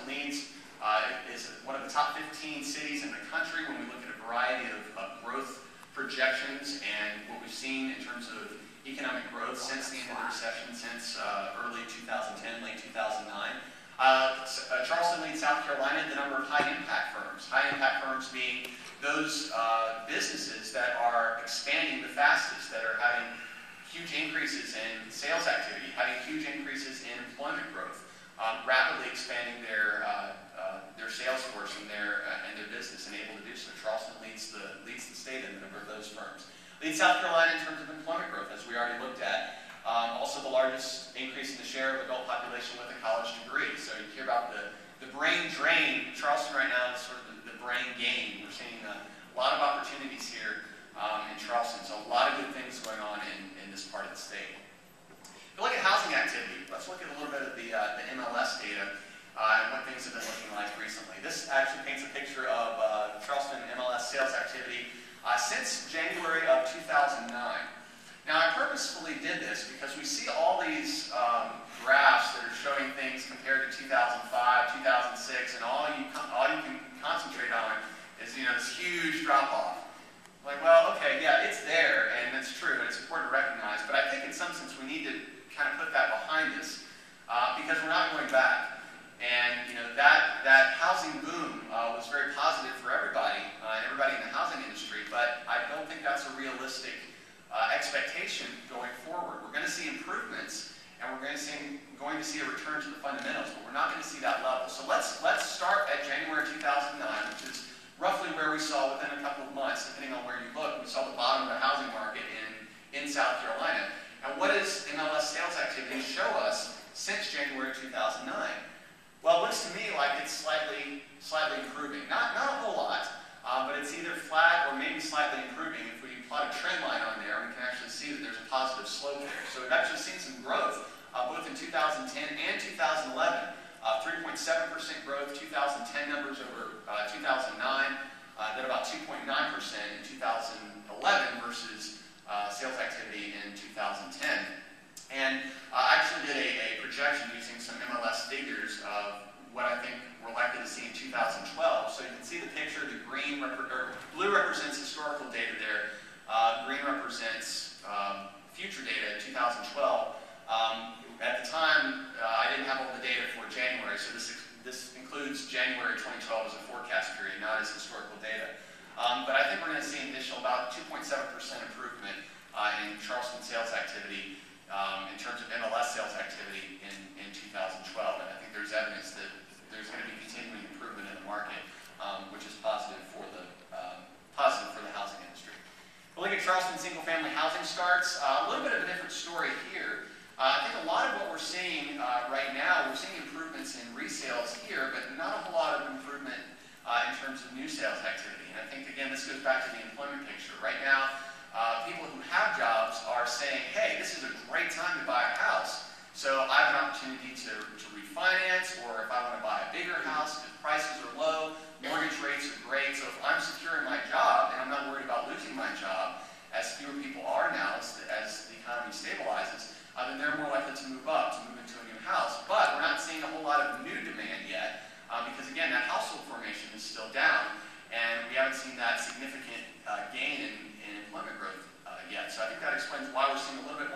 leads is one of the top 15 cities in the country when we look at a variety of growth projections and what we've seen in terms of economic growth since the end of the recession, since early 2010, late 2009. Charleston leads South Carolina in the number of high-impact firms. High-impact firms being those businesses that are expanding the fastest, that are having huge increases in sales activity, having huge increases in employment growth, rapidly expanding their sales force and their business, and able to do so. Charleston leads the state in the number of those firms. Leads South Carolina in terms of employment growth, as we already looked at. Also the largest increase in the share of adult population with a college degree. So you hear about the brain drain. Charleston right now is sort of the brain gain. We're seeing a lot of opportunities here in Charleston. So a lot of good things going on in this part of the state. If we look at housing activity, let's look at a little bit of the MLS data and what things have been looking like recently. This actually paints a picture of Charleston MLS sales activity since January of 2009. Now, I purposefully did this because we see all these graphs that are showing things compared to 2005, 2006, and all you can concentrate on is this huge drop-off. Like, well, okay, yeah, it's there, and it's true, and it's important to recognize, but I think in some sense we need to kind of put that behind us because we're not going back. And that housing boom was very positive for everybody in the housing industry, but I don't think that's a realistic expectation going forward. We're going to see improvements, and we're going to see a return to the fundamentals, but we're not going to see that level. So let's start at January 2009, which is roughly where we saw within a couple of months, depending on where you look. We saw the bottom of the housing market in South Carolina. And what does MLS sales activity show us since January 2009? Well, it looks to me like it's slightly improving. Not a whole lot, but it's either flat or maybe slightly improving. If we plot a trend line on there, we can actually see that there's a positive slope there. So we've actually seen some growth both in 2010 and 2011. 3.7% growth, 2010 numbers over 2009, then about 2.9% in 2011 versus sales activity in 2010. And I actually did a projection using some MLS figures of what I think we're likely to see in 2012. So you can see the picture. The blue represents historical data there. Green represents future data in 2012. At the time, I didn't have all the data for January, so this includes January 2012 as a forecast period, not as historical data. But I think we're going to see an additional about 2.7% improvement in Charleston sales activity in terms of MLS sales activity in 2012. And I think there's evidence that there's going to be continuing improvement in the market, which is positive for the housing industry. We'll look at Charleston single-family housing starts. A little bit of a different story here. I think a lot of what we're seeing right now, we're seeing improvements in resales here, but not a whole lot of improvement in terms of new sales activity. And I think, again, this goes back to the employment picture. Right now, people who have jobs are saying, hey, this is a great time to buy a house, so I have an opportunity to refinance, or if I want to buy a bigger house, if prices are low, mortgage rates are great, so if I'm secure in my job and I'm not worried about losing my job, as fewer people are now as the economy stabilizes, then they're more likely to move into a new house. But we're not seeing a whole lot of new demand yet, because again, that household formation is still down, and we haven't seen that significant gain in employment growth yet. So I think that explains why we're seeing a little bit